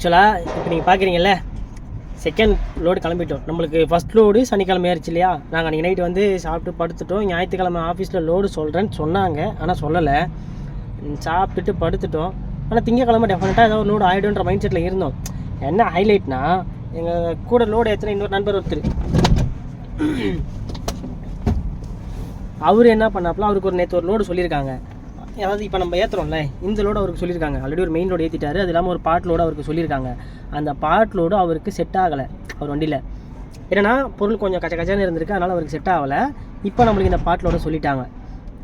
ஆக்சுவலாக இப்போ நீங்கள் பார்க்குறீங்கல்ல, செகண்ட் லோடு கிளம்பிட்டோம். நம்மளுக்கு ஃபஸ்ட் லோடு சனிக்கிழமை ஆயிடுச்சு இல்லையா. நாங்கள் அன்றைக்கி நைட்டு வந்து சாப்பிட்டு படுத்துட்டோம். ஞாயிற்றுக்கிழமை ஆஃபீஸில் லோடு சொல்கிறேன்னு சொன்னாங்க, ஆனால் சொல்லலை. சாப்பிட்டுட்டு படுத்துட்டோம். ஆனால் திங்கக்கிழமை டெஃபினட்டாக ஏதோ ஒரு லோடு ஆகிடுன்ற மைண்ட் செட்டில் இருந்தோம். என்ன ஹைலைட்னா, எங்கள் கூட லோடு ஏற்றின இன்னொரு நண்பர் ஒருத்தர், அவர் என்ன பண்ணாப்புல, அவருக்கு ஒரு நேற்று ஒரு லோடு சொல்லியிருக்காங்க. அதாவது இப்போ நம்ம ஏற்றுறோம்ல, இந்த லோடு அவருக்கு சொல்லியிருக்காங்க. ஆல்ரெடி ஒரு மெயின் லோடு ஏற்றிட்டாரு. அது இல்லாமல் ஒரு பார்ட் லோடு அவருக்கு சொல்லியிருக்காங்க. அந்த பார்ட் லோடு அவருக்கு செட் ஆகலை அவர் வண்டியில். ஏன்னா பொருள் கொஞ்சம் கச்சன்னு இருந்திருக்கு, அதனால் அவருக்கு செட் ஆகலை. இப்போ நம்மளுக்கு இந்த பார்ட் லோடு சொல்லிட்டாங்க.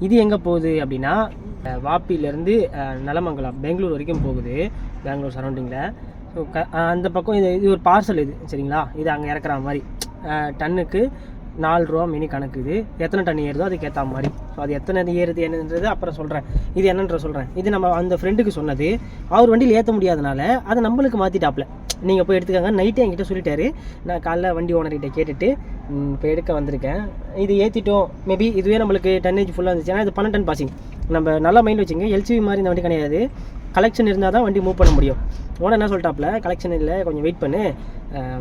இது எங்கே போகுது அப்படின்னா, வாப்பிலேருந்து நலமங்கலம் பெங்களூர் வரைக்கும் போகுது, பெங்களூர் சரௌண்டிங்கில். ஸோ அந்த பக்கம் இது ஒரு பார்சல் இது, சரிங்களா. இது அங்கே இறக்குற மாதிரி டன்னுக்கு 4 ரூபா மினி கணக்கு. இது எத்தனை டன் ஏறுதோ அதுக்கு ஏற்ற மாதிரி. ஸோ அது எத்தனை ஏறுது என்னன்றது அப்புறம் சொல்கிறேன். இது என்னன்ற சொல்கிறேன். இது நம்ம அந்த ஃப்ரெண்டுக்கு சொன்னது. அவர் வண்டியில் ஏற்ற முடியாதனால அதை நம்மளுக்கு மாற்றிட்டாப்ல. நீங்கள் போய் எடுத்துக்காங்க. நைட்டே என்கிட்ட சொல்லிட்டாரு. நான் காலைல வண்டி ஓனர்கிட்ட கேட்டுட்டு இப்போ எடுக்க வந்திருக்கேன். இது ஏற்றிட்டோம். மேபி இதுவே நம்மளுக்கு டன்னேஜ் ஃபுல்லாக இருந்துச்சு. ஏன்னா இது 12 டன் பாசிங். நம்ம நல்லா மைண்ட் வச்சுங்க. எல்சிவி மாதிரி இந்த வண்டி கிடையாது. கலெக்ஷன் இருந்தால் தான் வண்டி மூவ் பண்ண முடியும். ஓனர் என்ன சொல்லிட்டாப்ல, கலெக்ஷன் இல்லை, கொஞ்சம் வெயிட் பண்ணு,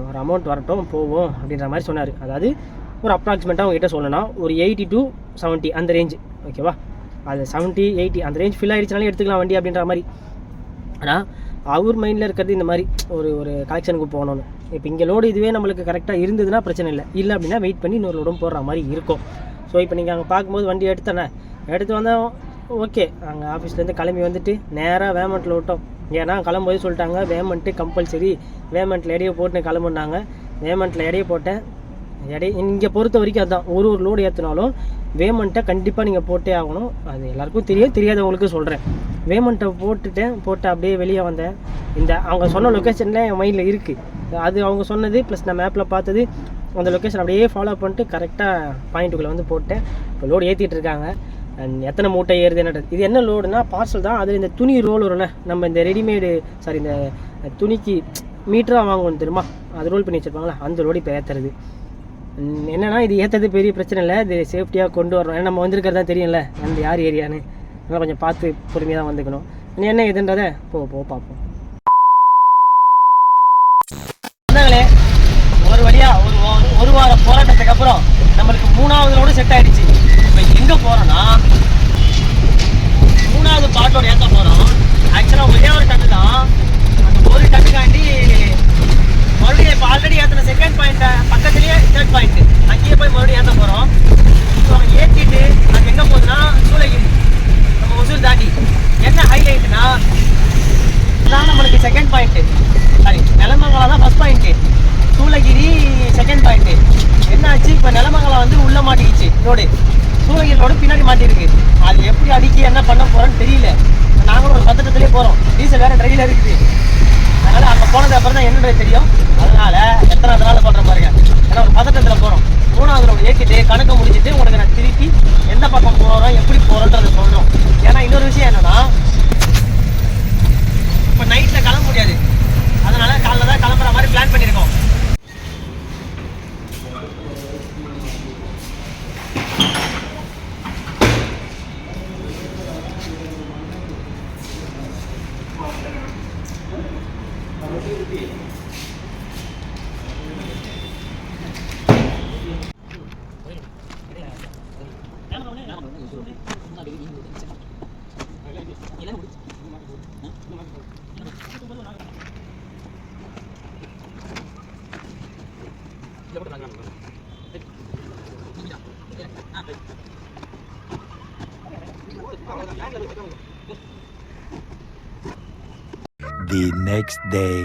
ஒரு அமௌண்ட் வரட்டும் போவோம் அப்படின்ற மாதிரி சொன்னார். அதாவது ஒரு அப்ராக்சிமேட்டாக அவங்ககிட்ட சொல்லணும், ஒரு 80 to 70 அந்த ரேஞ்சு, ஓகேவா. அது 70, 80 அந்த ரேஞ்ச் ஃபில் ஆகிடுச்சுனாலே எடுத்துக்கலாம் வண்டி அப்படின்ற மாதிரி. ஆனால் அவர் மைண்டில் இருக்கிறது இந்த மாதிரி ஒரு கலெக்ஷனுக்கு போகணுன்னு. இப்போ இங்கே லோடு இதுவே நம்மளுக்கு கரெக்டாக இருந்ததுன்னா பிரச்சனை இல்லை அப்படின்னா வெயிட் பண்ணி இன்னொரு லோடும் போடுற மாதிரி இருக்கும். ஸோ இப்போ நீங்கள் அங்கே பார்க்கும்போது வண்டி எடுத்து வந்தால் ஓகே. அங்கே ஆஃபீஸ்லேருந்து கிளம்பி வந்துட்டு நேராக வேமெண்ட்டில் விட்டோம். ஏன்னா கிளம்பும்போது சொல்லிட்டாங்க வேமெண்ட்டு கம்பல்சரி, வேமெண்ட்டில் எடையை போட்டு கிளம்புனாங்க. வேமெண்ட்டில் எடையை போட்டேன். இங்கே பொறுத்த வரைக்கும் அதுதான், ஒரு லோடு ஏற்றினாலும் வேமெண்ட்டை கண்டிப்பாக நீங்கள் போட்டே ஆகணும். அது எல்லாருக்கும் தெரியாதவங்களுக்கு சொல்கிறேன். வேமெண்ட்டை போட்டு அப்படியே வெளியே வந்தேன். இந்த அவங்க சொன்ன லொக்கேஷனில் என் மைண்டில் இருக்குது. அது அவங்க சொன்னது ப்ளஸ் நான் மேப்பில் பார்த்தது, அந்த லொக்கேஷன் அப்படியே ஃபாலோ பண்ணிட்டு கரெக்டாக பாயிண்ட்டுக்குள்ளே வந்து போட்டேன். இப்போ லோடு ஏற்றிட்டு இருக்காங்க. அண்ட் எத்தனை மூட்டை ஏறுது என்னது, இது என்ன லோடுனா பார்சல் தான். அதில் இந்த துணி ரோல் வரும்ல, நம்ம இந்த ரெடிமேடு இந்த துணிக்கு மீட்டராக வாங்குவோம் தெரியுமா, அது ரோல் பண்ணி வச்சுருப்பாங்களா, அந்த லோடு இப்போ ஏற்றுறது. என்னென்னா இது ஏற்றது பெரிய பிரச்சனை இல்லை, இது சேஃப்டியாக கொண்டு வரணும். ஏன்னா நம்ம வந்திருக்கிறதா தெரியும்ல அந்த யார் ஏரியான்னு, அதனால் கொஞ்சம் பார்த்து பொறுமையாக தான் வந்துக்கணும். என்ன இதுன்றதை பார்ப்போம். சொன்னாங்களே ஒரு வழியாக ஒரு வார போராட்டத்துக்கு அப்புறம் நம்மளுக்கு 3வது லோடு செட் ஆகிடுச்சு. இப்போ எங்கே போகிறோன்னா 3வது பாட்டோட ஏற்ற போகிறோம். ஆக்சுவலாக ஒரே ஒரு டன்னு தான். அந்த ஒரு டன்னுக்காண்டி மறுபடியும் இப்போ ஆல்ரெடி ஏற்றின செகண்ட் பாயிண்ட்டை பக்கத்துலேயே தேர்ட் பாயிண்ட்டு அங்கேயே போய் மறுபடியும் ஏற்ற போகிறோம். ஸோ அவங்க ஏற்றிட்டு அது எங்கே போகுதுன்னா சூளகிரி, நம்ம ஒசூர் தாண்டி. என்ன ஹைலைட்னா இதுதான் நம்மளுக்கு செகண்ட் பாயிண்ட்டு, சாரி நெலமங்கலம் தான் first point, Shoolagiri second point. என்ன ஆச்சு, இப்போ நெலமங்கலம் வந்து உள்ளே மாட்டிக்கிச்சு ரோடு, சூளகிரி ரோடு பின்னாடி மாட்டிருக்கு. அது எப்படி அடிக்கி என்ன பண்ண போகிறோன்னு தெரியல. நாங்களும் ஒரு பதட்டத்துலேயே போகிறோம். டீசல் வேறு ட்ரையில் இருக்குது. அதனால் அங்கே போனது அப்புறம் தான் என்னன்றது தெரியும். அதனால் எத்தனாவது நாள் பண்ணுற பாருங்க. ஏன்னா ஒரு பதட்டத்தில் போகிறோம். 3வது ரோடு ஏற்றிட்டு கணக்கு முடிச்சுட்டு உங்களுக்கு நான் திருப்பி எந்த பக்கம் போகிறோம் எப்படி போகிறோன்றதை சொல்கிறோம். ஏன்னா இன்னொரு விஷயம் என்னென்னா, இப்போ நைட்டில் கிளம்ப முடியாது. அதனால் காலைல தான் கிளம்புற மாதிரி பிளான் பண்ணியிருக்கோம். The next day.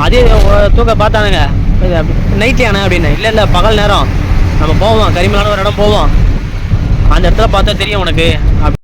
அதே தூக்க பார்த்தானுங்க, நைட்லியாண்ணே அப்படின்னு. இல்லை இல்லை பகல் நேரம் நம்ம போவோம், கரிமலான ஒரு இடம் போவோம், அந்த இடத்துல பார்த்தா தெரியும் உனக்கு.